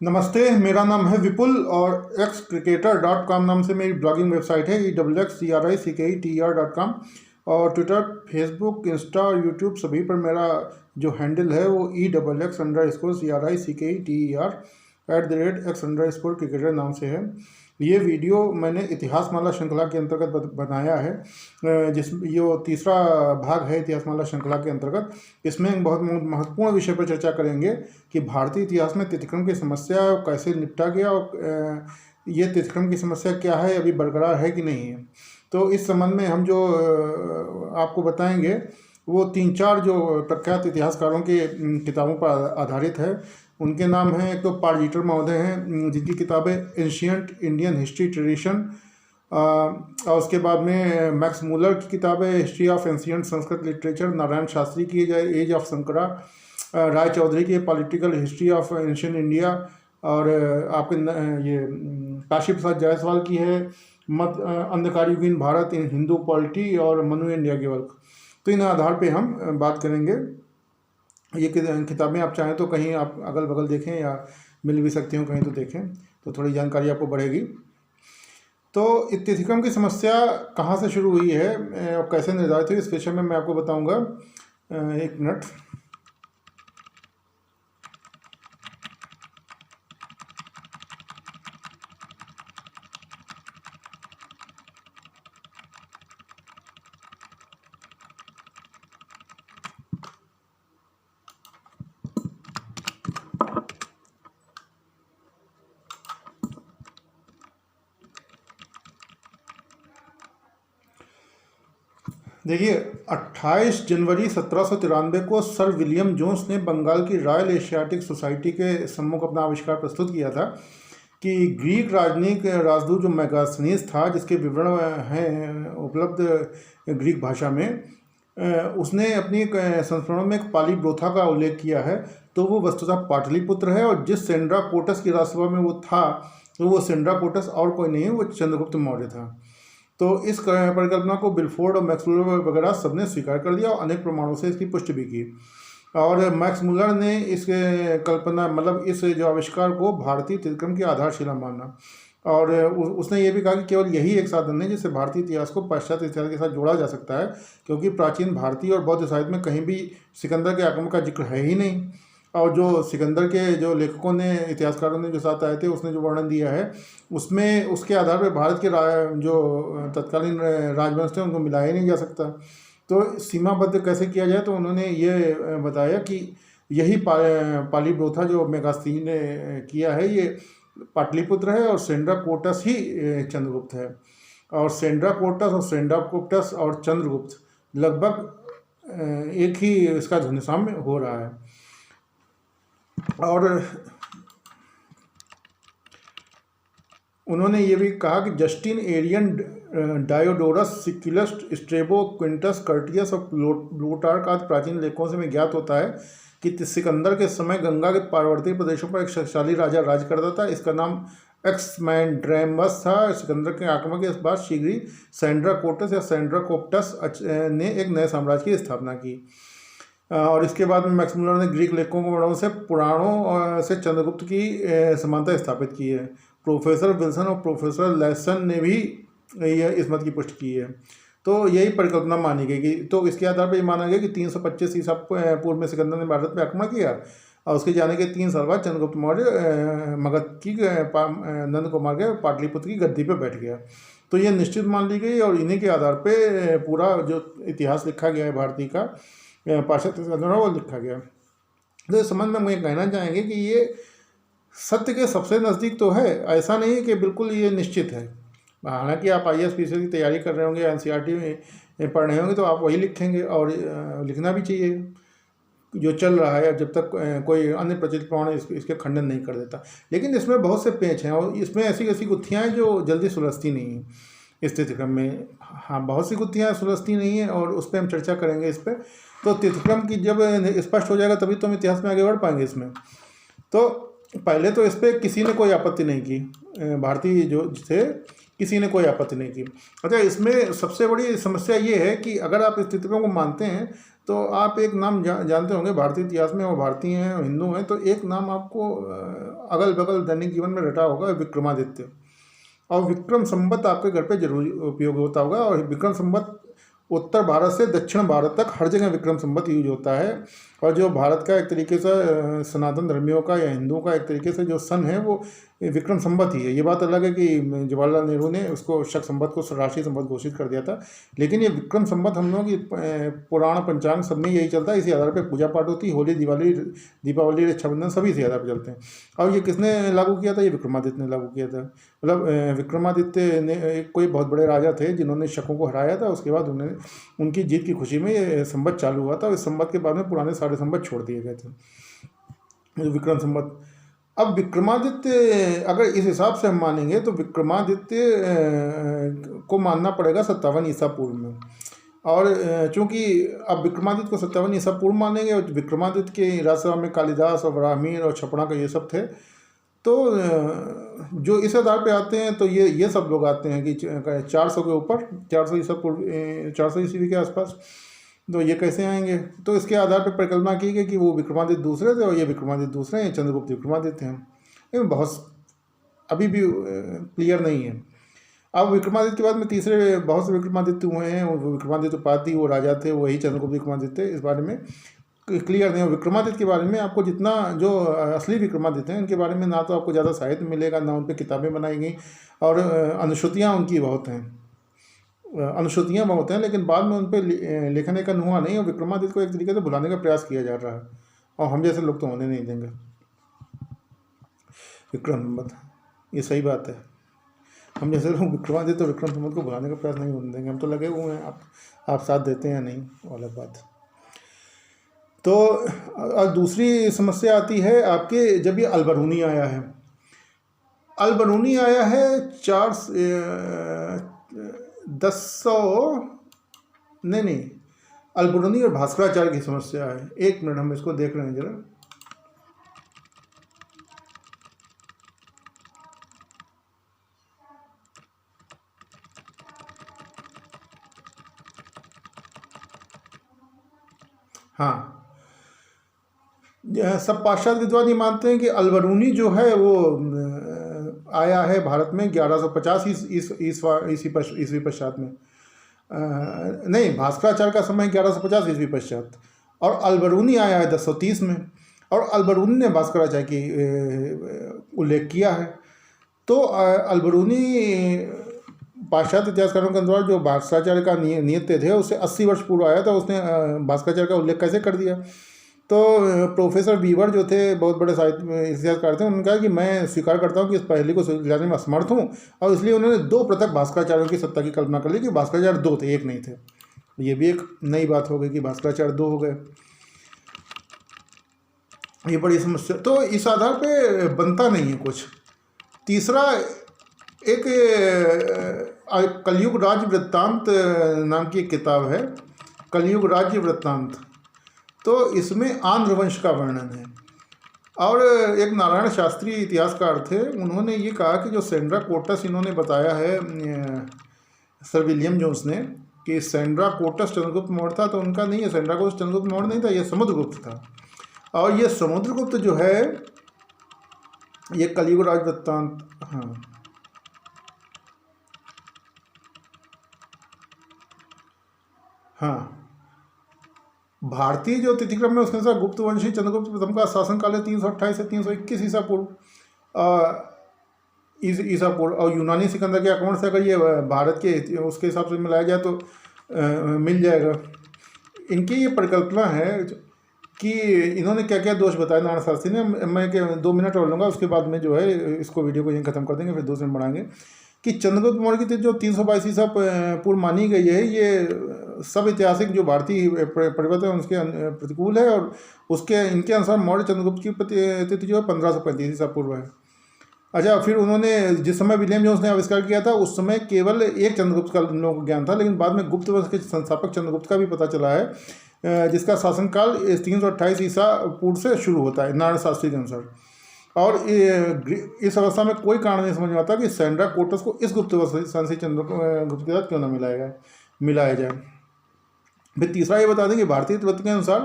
नमस्ते, मेरा नाम है विपुल और xcricketer.com नाम से मेरी ब्लॉगिंग वेबसाइट है EXXCRICKETER.com। और ट्विटर, फेसबुक, इंस्टा और यूट्यूब सभी पर मेरा जो हैंडल है वो EXX_CRICKETER नाम से है। ये वीडियो मैंने इतिहासमाला श्रृंखला के अंतर्गत बनाया है, जिस ये तीसरा भाग है इतिहासमाला श्रृंखला के अंतर्गत। इसमें एक बहुत महत्वपूर्ण विषय पर चर्चा करेंगे कि भारतीय इतिहास में तिथिक्रम की समस्या कैसे निपटा गया और ये तिथिक्रम की समस्या क्या है, अभी बरकरार है कि नहीं है। तो इस संबंध में हम जो आपको बताएंगे वो 3-4 जो प्रख्यात इतिहासकारों की किताबों पर आधारित है। उनके नाम हैं, एक तो पार्जीटर महोदय हैं जिनकी किताब है एंशियंट इंडियन हिस्ट्री ट्रेडिशन, और उसके बाद में मैक्स मूलर की किताब है history of ancient Sanskrit literature, Narayan Shastri की एज ऑफ शंकरा, राय चौधरी की political history of ancient India, और आपके ये काशी प्रसाद जायसवाल की है मत अंधकारयुगीन भारत इन हिंदू पॉलिटी, और मनु एंड याज्ञवल्क्य। तो इन आधार पे हम बात करेंगे। ये किताबें आप चाहें तो कहीं आप अगल बगल देखें या मिल भी सकती हूँ कहीं, तो देखें तो थोड़ी जानकारी आपको बढ़ेगी। तो तिथिक्रम की समस्या कहाँ से शुरू हुई है और कैसे निर्धारित हुई, इस विषय में मैं आपको बताऊंगा। एक मिनट। देखिए, 28 जनवरी 1793 को सर विलियम जोन्स ने बंगाल की रॉयल एशियाटिक सोसाइटी के सम्मुख अपना आविष्कार प्रस्तुत किया था कि ग्रीक राजदूत जो मेगास्थनीज था, जिसके विवरण हैं उपलब्ध ग्रीक भाषा में, उसने अपनी संस्मरणों में एक पालीब्रोथा का उल्लेख किया है। तो वो वस्तुतः पाटलिपुत्र है, और जिस सेंड्राकोटस की राजसभा में वो था, तो वो सेंड्राकोटस और कोई नहीं है, वो चंद्रगुप्त मौर्य था। तो इस परिकल्पना को बिलफोर्ड और मैक्स मुलर वगैरह सबने स्वीकार कर लिया और अनेक प्रमाणों से इसकी पुष्टि भी की। और मैक्स मुलर ने इस कल्पना मतलब इस जो आविष्कार को भारतीय तिथिक्रम की आधारशिला माना, और उसने ये भी कहा कि केवल यही एक साधन है जिससे भारतीय इतिहास को पाश्चात्य इतिहास के साथ जोड़ा जा सकता है, क्योंकि प्राचीन भारतीय और बौद्ध साहित्य में कहीं भी सिकंदर के आगमन का जिक्र है ही नहीं। और जो सिकंदर के जो लेखकों ने, इतिहासकारों ने जो साथ आए थे, उसने जो वर्णन दिया है उसमें उसके आधार पर भारत के जो तत्कालीन राजवंश थे उनको मिलाया ही नहीं जा सकता। तो सीमाबद्ध कैसे किया जाए, तो उन्होंने ये बताया कि यही पालीब्रोथा जो मेगास्थनी ने किया है, ये पाटलिपुत्र है, और सेंड्राकोटस ही चंद्रगुप्त है। और सेंड्राकोटस और चंद्रगुप्त लगभग एक ही इसका ध्वनिसाम्य हो रहा है। और उन्होंने ये भी कहा कि Justin, Arrian, Diodorus, Siculus, Strabo, Quintus, Curtius और प्लूटार्क आदि प्राचीन लेखों से में ज्ञात होता है कि सिकंदर के समय गंगा के पार्वतीय प्रदेशों पर एक शक्तिशाली राजा राज करता था। इसका नाम एक्समैंड्रेमस था। सिकंदर के आक्रमण के बाद शीघ्र ही सेंड्राकोटस या सेंड्राकोप्टस ने एक नए साम्राज्य की स्थापना की। और इसके बाद में मैक्स मुलर ने ग्रीक लेखकों को वर्णनों से पुराणों से चंद्रगुप्त की समानता स्थापित की है। प्रोफेसर विल्सन और प्रोफेसर लेसन ने भी यह इस मत की पुष्टि की है। तो यही परिकल्पना मानी गई कि, तो इसके आधार पर यह माना गया कि 325 ईसा पूर्व में सिकंदर ने भारत पर आक्रमण किया, और उसके जाने के 3 साल बाद चंद्रगुप्त मौर्य मगध की नंद कुमार के पाटलिपुत्र की गद्दी पर बैठ गया। तो ये निश्चित मान ली गई, और इन्हीं के आधार पर पूरा जो इतिहास लिखा गया है भारतीय का, पाश्चात्य वो लिखा गया। तो इस संबंध में मुझे कहना चाहेंगे कि ये सत्य के सबसे नज़दीक तो है, ऐसा नहीं कि बिल्कुल ये निश्चित है। हालांकि आप IAS PCS की तैयारी कर रहे होंगे, NCERT में पढ़ रहे होंगे, तो आप वही लिखेंगे, और लिखना भी चाहिए जो चल रहा है, जब तक कोई अन्य प्रचलित प्रमाण इसके खंडन नहीं कर देता। लेकिन इसमें बहुत से पेच हैं, और इसमें ऐसी ऐसी गुत्थियाँ हैं जो जल्दी सुलझती नहीं हैं इस तिथिक्रम में। हाँ, बहुत सी गुत्थियाँ सुलझती नहीं हैं, और उस पर हम चर्चा करेंगे इस पर। तो तिथिक्रम की जब स्पष्ट हो जाएगा तभी तो हम इतिहास में आगे बढ़ पाएंगे इसमें। तो पहले तो इस पर किसी ने कोई आपत्ति नहीं की, भारतीय जो थे किसी ने कोई आपत्ति नहीं की। अच्छा, इसमें सबसे बड़ी समस्या ये है कि अगर आप इस तिथिक्रम को मानते हैं तो आप एक नाम जानते होंगे भारतीय इतिहास में, और भारतीय हैं और हिंदू हैं, तो एक नाम आपको अगल बगल दैनिक जीवन में रटा होगा, विक्रमादित्य। और विक्रम संवत आपके घर पे जरूर उपयोग होता होगा। और विक्रम संवत उत्तर भारत से दक्षिण भारत तक हर जगह विक्रम संवत यूज होता है। और जो भारत का एक तरीके से सनातन धर्मियों का या हिंदुओं का एक तरीके से जो सन है वो विक्रम संवत ही है। ये बात अलग है कि जवाहरलाल नेहरू ने उसको शक संवत को राष्ट्रीय संवत घोषित कर दिया था, लेकिन ये विक्रम संवत हम लोगों की पुराण पंचांग सब में यही चलता है। इसी आधार पर पूजा पाठ होती है, होली दिवाली दीपावली रक्षाबंधन सभी इसी आधार पर चलते हैं। और ये किसने लागू किया था? ये विक्रमादित्य ने लागू किया था। मतलब विक्रमादित्य ने कोई बहुत बड़े राजा थे जिन्होंने शकों को हराया था। उसके बाद उन्होंने उनकी जीत की खुशी में ये संवत चालू हुआ था। इस संवत के बाद में पुराने सारे संवत छोड़ दिए गए थे, विक्रम संवत। अब विक्रमादित्य अगर इस हिसाब से हम मानेंगे तो विक्रमादित्य को मानना पड़ेगा 57 ईसा पूर्व में। और चूंकि अब विक्रमादित्य को 57 ईसा पूर्व मानेंगे, और विक्रमादित्य के राजसभा में कालिदास और ब्राह्मीण और छपड़ा का ये सब थे, तो जो इस आधार पे आते हैं तो ये सब लोग आते हैं कि 400 के ऊपर, 400 ईसा पूर्व, 400 ईस्वी के आसपास। तो ये कैसे आएंगे? तो इसके आधार पर परिकल्पना की गई कि वो विक्रमादित्य दूसरे थे और ये विक्रमादित्य दूसरे हैं, चंद्रगुप्त विक्रमादित्य हैं। ये बहुत अभी भी क्लियर नहीं है। अब विक्रमादित्य के बाद में तीसरे बहुत से विक्रमादित्य हुए हैं। वो विक्रमादित्य उपाधि, वो राजा थे, वही चंद्रगुप्त विक्रमादित्य। इस बारे में क्लियर नहीं हो। विक्रमादित्य के बारे में आपको जितना जो असली विक्रमादित्य हैं उनके बारे में ना तो आपको ज़्यादा साहित्य मिलेगा, ना उन पर किताबें बनाई गई, और अनुश्रुतियाँ उनकी बहुत हैं, अनुश्रुतियाँ बहुत हैं, लेकिन बाद में उन पर लेखन का हुआ नहीं। और विक्रमादित्य को एक तरीके से भुलाने का प्रयास किया जा रहा है, और हम जैसे लोग तो होने नहीं देंगे। विक्रम संवत, ये सही बात है। हम जैसे लोग विक्रमादित्य और विक्रम संवत को भुलाने का प्रयास नहीं होने देंगे। हम तो लगे हुए हैं, आप साथ देते हैं नहीं, वो अलग बात। तो और दूसरी समस्या आती है आपके, जब ये अलबरूनी आया है। अलबरूनी आया है 1000 नहीं, अलबरूनी और भास्कराचार्य की समस्या है। एक मिनट, हम इसको देख रहे हैं जरा। हाँ, सब पाश्चात्य विद्वान ये मानते हैं कि अलबरूनी जो है वो आया है भारत में 1150 ईस्वी पश्चात में। नहीं, भास्कराचार्य का समय 1150 ईस्वी पश्चात, और अलबरूनी आया है 1030 में। और अलबरूनी ने भास्कराचार्य की उल्लेख किया है। तो अलबरूनी पाश्चात्य इतिहासकारों के अनुसार जो भास्कराचार्य का नियत थे उससे 80 वर्ष पूर्व आया था। उसने भास्कराचार्य का उल्लेख कैसे कर दिया? तो प्रोफेसर बीवर जो थे, बहुत बड़े साहित्य इतिहासकार थे, उन्होंने कहा कि मैं स्वीकार करता हूँ कि इस पहेली को सुलझाने में असमर्थ हूँ, और इसलिए उन्होंने 2 पृथक भास्कराचार्यों की सत्ता की कल्पना कर ली कि भास्कराचार्य 2 थे, एक नहीं थे। ये भी एक नई बात हो गई कि भास्कराचार्य 2 हो गए। ये बड़ी समस्या। तो इस आधार पे बनता नहीं है कुछ। तीसरा, एक कलयुग राज्य वृत्तांत नाम की एक किताब है, कलयुग राज्य वृत्तांत। तो इसमें आंध्र वंश का वर्णन है। और एक नारायण शास्त्री इतिहासकार थे, उन्होंने ये कहा कि जो सेंड्रा कोटस इन्होंने बताया है सर विलियम जोन्स ने कि सेंड्रा कोटस चंद्रगुप्त मौर्य था, तो उनका नहीं है। सेंड्रा कोटस चंद्रगुप्त मौर्य नहीं था, ये समुद्रगुप्त था। और ये समुद्रगुप्त जो है, ये कलयुग राज्य वृत्तांत, हाँ, भारतीय जो तिथिक्रम में उसके अनुसार गुप्त वंशी चंद्रगुप्त प्रथम का शासनकाल है 328 से 321 ईसा पूर्व, ईसा पूर्व। और यूनानी सिकंदर के आक्रमण से अगर ये भारत के उसके हिसाब से मिलाया जाए तो मिल जाएगा। इनकी ये परिकल्पना है कि इन्होंने क्या क्या दोष बताए नारायण शास्त्री ने। मैं 2 मिनट और लूँगा, उसके बाद में जो है इसको वीडियो को यहीं ख़त्म कर देंगे, फिर 2 मिनट बढ़ाएंगे। कि चंद्रगुप्त मौर्य की जो 322 ईसा पूर्व मानी गई है, ये सब ऐतिहासिक जो भारतीय परिवर्तन है उसके प्रतिकूल है। और इनके अनुसार मौर्य चंद्रगुप्त की तिथि जो है 1535 ईसा पूर्व है। अच्छा, फिर उन्होंने जिस समय विलियम जोन्स ने आविष्कार किया था उस समय केवल एक चंद्रगुप्त का लोगों को ज्ञान था, लेकिन बाद में गुप्त वंश के संस्थापक चंद्रगुप्त का भी पता चला है, जिसका शासनकाल 328 ईसा पूर्व से शुरू होता है नारायण शास्त्री के अनुसार। और इस अवस्था में कोई कारण नहीं समझ में आता कि सेंड्रा कोटस को इस गुप्त वंशी चंद्रगुप्त के साथ क्यों न मिलाया जाए। फिर तीसरा ये बता दें कि भारतीय तत्व के अनुसार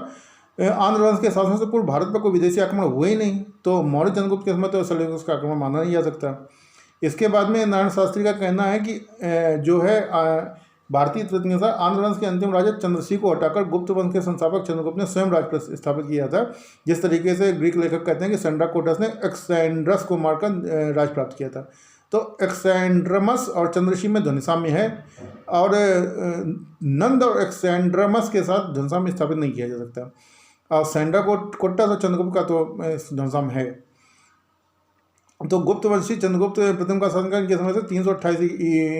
आंध्र वंश के शासन से पूर्व भारत पर कोई विदेशी आक्रमण हुए ही नहीं, तो मौर्य चंद्रगुप्त के समय तो सेल्यूकस का आक्रमण माना नहीं जा सकता। इसके बाद में नारायण शास्त्री का कहना है कि जो है भारतीय तत्व के अनुसार आंध्र वंश के अंतिम राजा चंद्रशील को हटाकर गुप्त वंश के संस्थापक चंद्रगुप्त ने स्वयं राज स्थापित किया था। जिस तरीके से ग्रीक लेखक कहते हैं कि सेंड्राकोटस ने एक्सैंड्रस को मारकर राज प्राप्त किया था। तो एक्सैंड्रमस और चंद्रशील में ध्वनि साम्य है, और नंद और एक्सैंड्रमस के साथ ध्वनि साम्य स्थापित नहीं किया जा सकता। और सेंड्राकोटस और चंद्रगुप्त का तो ध्वनि साम्य है। तो गुप्त वंशी चंद्रगुप्त प्रथम का शासनकाल के समय से 328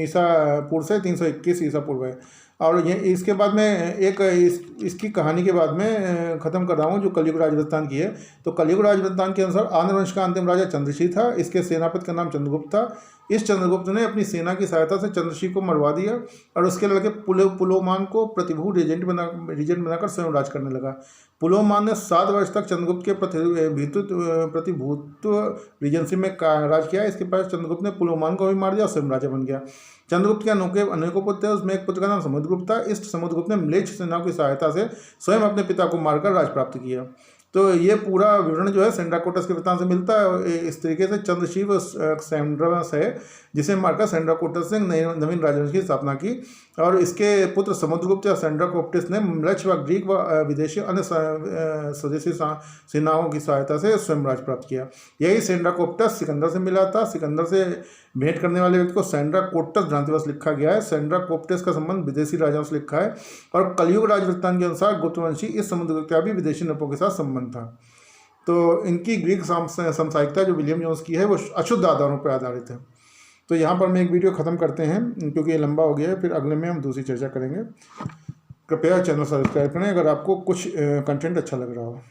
ईसा पूर्व से 321 ईसा पूर्व है। और ये इसके बाद में इसकी कहानी के बाद में ख़त्म कर रहा हूँ जो कलियुग राजवृत्तांत की है। तो कलियुग राजवृत्तांत के अनुसार आंध्र वंश का अंतिम राजा चंद्रशील था। इसके सेनापति का नाम चंद्रगुप्त था। इस चंद्रगुप्त ने अपनी सेना की सहायता से चंद्रशील को मरवा दिया और उसके लड़के पुलोमान को प्रतिभू रीजेंट बनाकर स्वयं राज करने लगा। पुलोमान ने 7 वर्ष तक चंद्रगुप्त के प्रतिभूत्व रीजेंसी में राज किया। इसके बाद चंद्रगुप्त ने पुलोमान को भी मार दिया और स्वयं राजा बन गया। चंद्रगुप्त के अनेकों पुत्र थे, उसमें एक पुत्र का नाम समुद्रगुप्त था। इस समुद्रगुप्त ने म्लेच्छ सेनाओं की सहायता से स्वयं अपने पिता को मारकर राज प्राप्त किया। तो ये पूरा विवरण जो है सेंड्राकोटस के वृत्तांत से मिलता है। इस तरीके से चंद्रशील सेंड्रमस है जिसे मारकर सेंड्राकोटस ने नवीन राजवंश की स्थापना की, और इसके पुत्र समुद्रगुप्त या सेंड्राकोप्टिस ने म्लेच्छ व ग्रीक व विदेशी अन्य स्वदेशी सेनाओं की सहायता से स्वयं राज प्राप्त किया। यही सेंड्राकोप्टस सिकंदर से मिला था। सिकंदर से भेंट करने वाले व्यक्ति को सेंड्राकोटस भ्रांतिवश लिखा गया है। सेंड्राकोप्टिस का संबंध विदेशी राजाओं से लिखा है। और कलियुग राजवृत्तांत के अनुसार गुप्तवंशी इस समुद्रगुप्त का भी विदेशी नृपों के साथ संबंध था। तो इनकी ग्रीक समसामयिकता जो विलियम जोन्स की है वो अशुद्ध आधारों पर आधारित है। तो यहाँ पर मैं एक वीडियो ख़त्म करते हैं क्योंकि ये लंबा हो गया है। फिर अगले में हम दूसरी चर्चा करेंगे। कृपया चैनल सब्सक्राइब करें अगर आपको कुछ कंटेंट अच्छा लग रहा हो।